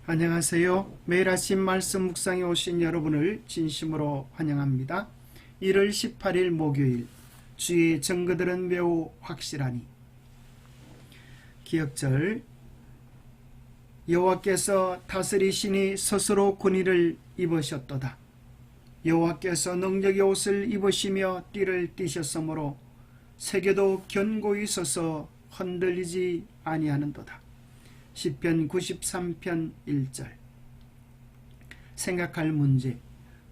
안녕하세요. 매일 아침 말씀 묵상에 오신 여러분을 진심으로 환영합니다. 1월 18일 목요일, 주의 증거들은 매우 확실하니. 기억절. 여호와께서 다스리시니 스스로 군의를 입으셨도다. 여호와께서 능력의 옷을 입으시며 띠를 띠셨으므로 세계도 견고히 서서 흔들리지 아니하는도다. 시편 93편 1절. 생각할 문제.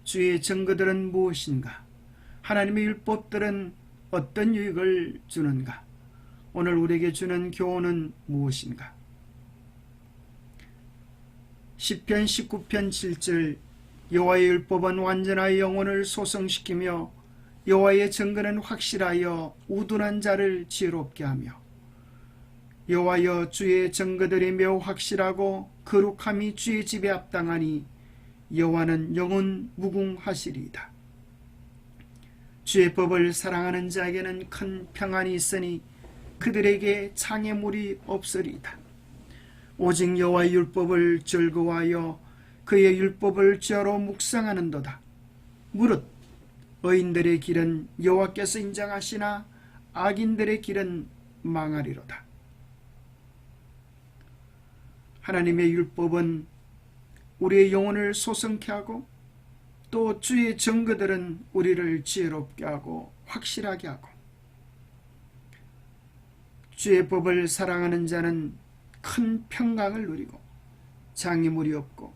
주의 증거들은 무엇인가? 하나님의 율법들은 어떤 유익을 주는가? 오늘 우리에게 주는 교훈은 무엇인가? 시편 19편 7절. 여호와의 율법은 완전하여 영혼을 소성시키며 여호와의 증거는 확실하여 우둔한 자를 지혜롭게 하며. 여호와여, 주의 증거들이 매우 확실하고 거룩함이 주의 집에 합당하니 여호와는 영원 무궁하시리이다. 주의 법을 사랑하는 자에게는 큰 평안이 있으니 그들에게 장애물이 없으리이다. 오직 여호와의 율법을 즐거워하여 그의 율법을 죄로 묵상하는도다. 무릇 의인들의 길은 여호와께서 인정하시나 악인들의 길은 망하리로다. 하나님의 율법은 우리의 영혼을 소성케 하고 또 주의 증거들은 우리를 지혜롭게 하고 확실하게 하고, 주의 법을 사랑하는 자는 큰 평강을 누리고 장애물이 없고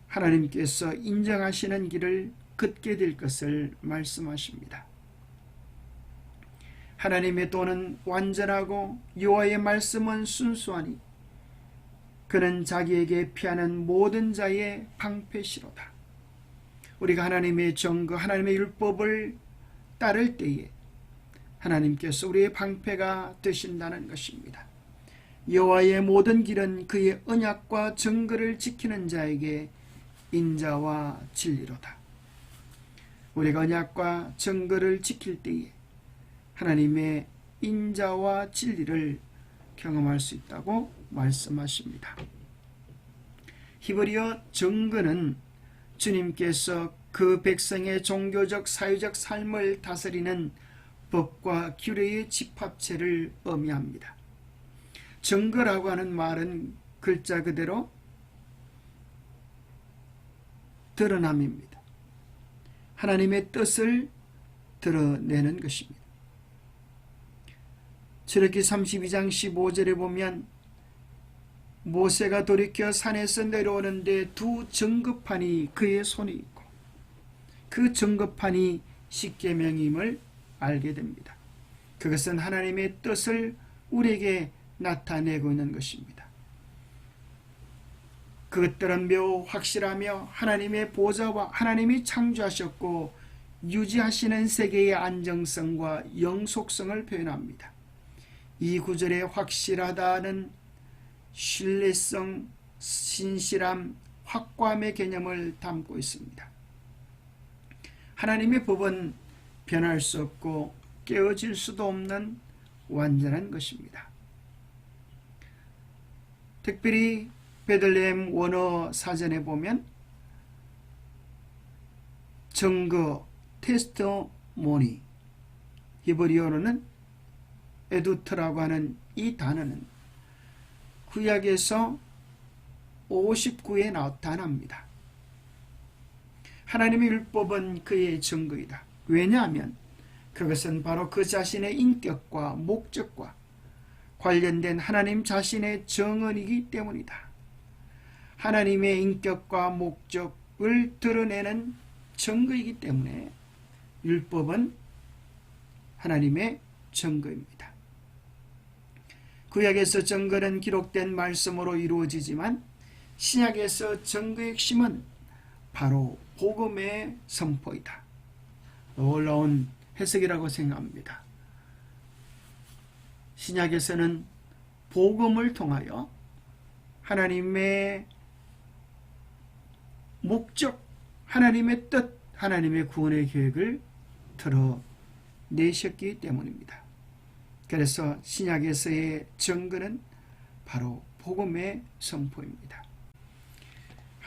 하나님께서 인정하시는 길을 걷게 될 것을 말씀하십니다. 하나님의 도는 완전하고 여호와의 말씀은 순수하니 그는 자기에게 피하는 모든 자의 방패시로다. 우리가 하나님의 증거, 하나님의 율법을 따를 때에 하나님께서 우리의 방패가 되신다는 것입니다. 여호와의 모든 길은 그의 언약과 증거를 지키는 자에게 인자와 진리로다. 우리가 언약과 증거를 지킬 때에 하나님의 인자와 진리를 경험할 수 있다고 말씀하십니다. 히브리어 증거는 주님께서 그 백성의 종교적 사회적 삶을 다스리는 법과 규례의 집합체를 의미합니다. 증거라고 하는 말은 글자 그대로 드러남입니다. 하나님의 뜻을 드러내는 것입니다. 출애굽기 32장 15절에 보면 모세가 돌이켜 산에서 내려오는데 두 증거판이 그의 손에 있고 그 증거판이 십계명임을 알게 됩니다. 그것은 하나님의 뜻을 우리에게 나타내고 있는 것입니다. 그것들은 매우 확실하며 하나님의 보좌와 하나님이 창조하셨고 유지하시는 세계의 안정성과 영속성을 표현합니다. 이 구절에 확실하다는 신뢰성, 신실함, 확고함의 개념을 담고 있습니다. 하나님의 법은 변할 수 없고 깨어질 수도 없는 완전한 것입니다. 특별히 베들레헴 원어 사전에 보면 증거, 테스트모니, 히브리어로는 에두트라고 하는 이 단어는 구약에서 59에 나타납니다. 하나님의 율법은 그의 증거이다. 왜냐하면 그것은 바로 그 자신의 인격과 목적과 관련된 하나님 자신의 정언이기 때문이다. 하나님의 인격과 목적을 드러내는 증거이기 때문에 율법은 하나님의 증거입니다. 구약에서 증거는 기록된 말씀으로 이루어지지만 신약에서 증거의 핵심은 바로 복음의 선포이다. 놀라운 해석이라고 생각합니다. 신약에서는 복음을 통하여 하나님의 목적, 하나님의 뜻, 하나님의 구원의 계획을 드러내셨기 때문입니다. 그래서 신약에서의 증거는 바로 복음의 선포입니다.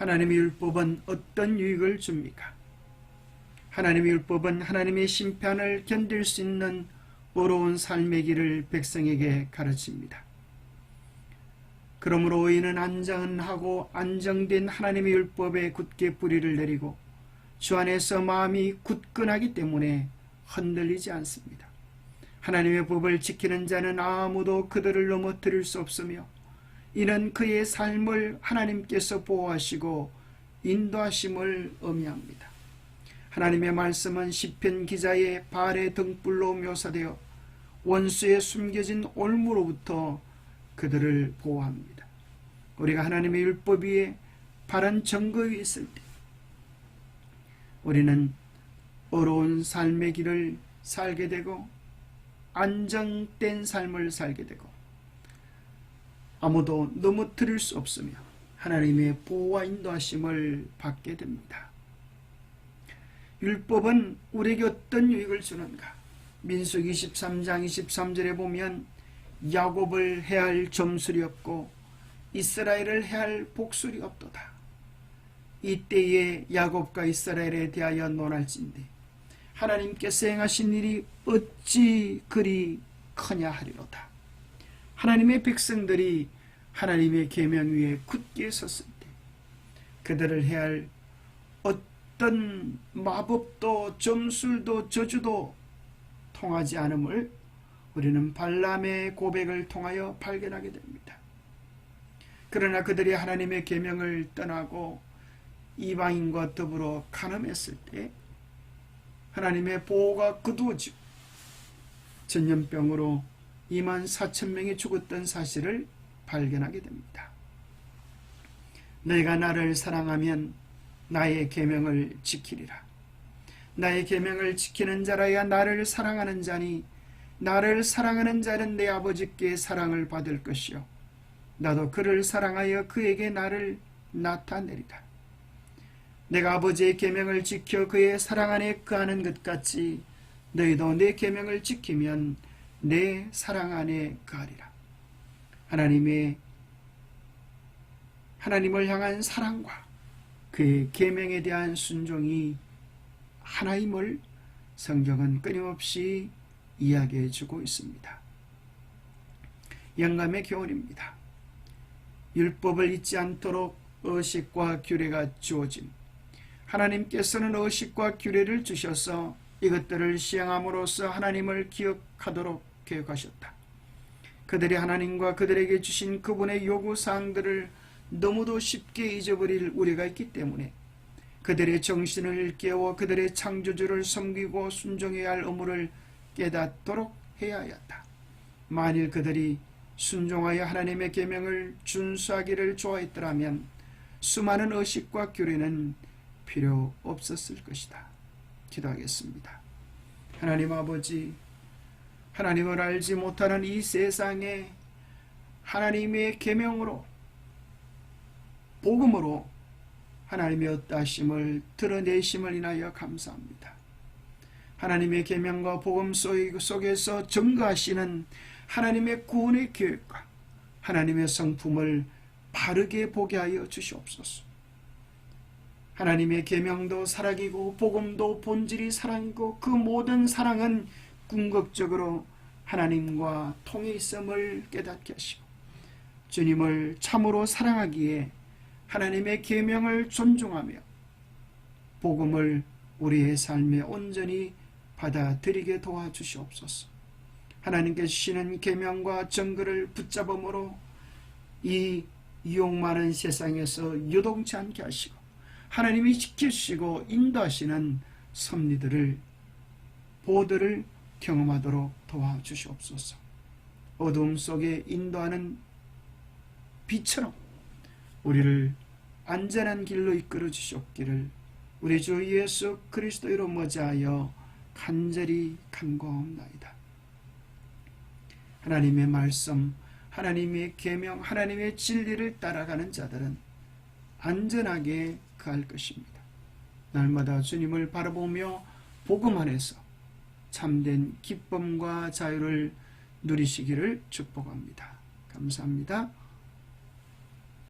하나님의 율법은 어떤 유익을 줍니까? 하나님의 율법은 하나님의 심판을 견딜 수 있는 어려운 삶의 길을 백성에게 가르칩니다. 그러므로 의인은 안전하고 안정된 하나님의 율법에 굳게 뿌리를 내리고 주 안에서 마음이 굳건하기 때문에 흔들리지 않습니다. 하나님의 법을 지키는 자는 아무도 그들을 넘어뜨릴 수 없으며 이는 그의 삶을 하나님께서 보호하시고 인도하심을 의미합니다. 하나님의 말씀은 시편 기자의 발의 등불로 묘사되어 원수의 숨겨진 올무로부터 그들을 보호합니다. 우리가 하나님의 율법 위에 바른 증거 위에 있을 때 우리는 어려운 삶의 길을 살게 되고 안정된 삶을 살게 되고 아무도 넘어뜨릴 수 없으며 하나님의 보호와 인도하심을 받게 됩니다. 율법은 우리에게 어떤 유익을 주는가? 민수기 23장 23절에 보면 야곱을 해할 점술이 없고 이스라엘을 해할 복술이 없도다. 이때에 야곱과 이스라엘에 대하여 논할진대 하나님께서 행하신 일이 어찌 그리 크냐 하리로다. 하나님의 백성들이 하나님의 계명 위에 굳게 섰을 때 그들을 해할 어떤 마법도 점술도 저주도 통하지 않음을 우리는 발람의 고백을 통하여 발견하게 됩니다. 그러나 그들이 하나님의 계명을 떠나고 이방인과 더불어 간음했을 때 하나님의 보호가 거두어지고 전염병으로 24,000명이 죽었던 사실을 발견하게 됩니다. 너희가 나를 사랑하면 나의 계명을 지키리라. 나의 계명을 지키는 자라야 나를 사랑하는 자니 나를 사랑하는 자는 내 아버지께 사랑을 받을 것이요 나도 그를 사랑하여 그에게 나를 나타내리라. 내가 아버지의 계명을 지켜 그의 사랑 안에 거하는 것 같이 너희도 내 계명을 지키면 내 사랑 안에 거하리라. 하나님을 향한 사랑과 그의 계명에 대한 순종이 하나임을 성경은 끊임없이 이야기해 주고 있습니다. 영감의 교훈입니다. 율법을 잊지 않도록 의식과 규례가 주어짐. 하나님께서는 의식과 규례를 주셔서 이것들을 시행함으로써 하나님을 기억하도록 계획하셨다. 그들이 하나님과 그들에게 주신 그분의 요구사항들을 너무도 쉽게 잊어버릴 우리가 있기 때문에 그들의 정신을 깨워 그들의 창조주를 섬기고 순종해야 할 의무를 깨닫도록 해야 하였다. 만일 그들이 순종하여 하나님의 계명을 준수하기를 좋아했더라면 수많은 의식과 규례는 필요 없었을 것이다. 기도하겠습니다. 하나님 아버지, 하나님을 알지 못하는 이 세상에 하나님의 계명으로 복음으로 하나님의 어떠하심을 드러내심을 인하여 감사합니다. 하나님의 계명과 복음 속에서 증거하시는 하나님의 구원의 계획과 하나님의 성품을 바르게 보게 하여 주시옵소서. 하나님의 계명도 사랑이고 복음도 본질이 사랑이고 그 모든 사랑은 궁극적으로 하나님과 통해 있음을 깨닫게 하시고 주님을 참으로 사랑하기에 하나님의 계명을 존중하며 복음을 우리의 삶에 온전히 받아들이게 도와주시옵소서. 하나님께 주시는 계명과 증거를 붙잡음으로 이 유혹 많은 세상에서 요동치 않게 하시고 하나님이 지켜주시고 인도하시는 섭리들을 보호들을 경험하도록 도와주시옵소서. 어두움 속에 인도하는 빛처럼 우리를 안전한 길로 이끌어 주시옵기를 우리 주 예수 그리스도로 머지하여 간절히 간구하옵나이다. 하나님의 말씀, 하나님의 계명, 하나님의 진리를 따라가는 자들은 안전하게 거할 것입니다. 날마다 주님을 바라보며 복음 안에서 참된 기쁨과 자유를 누리시기를 축복합니다. 감사합니다.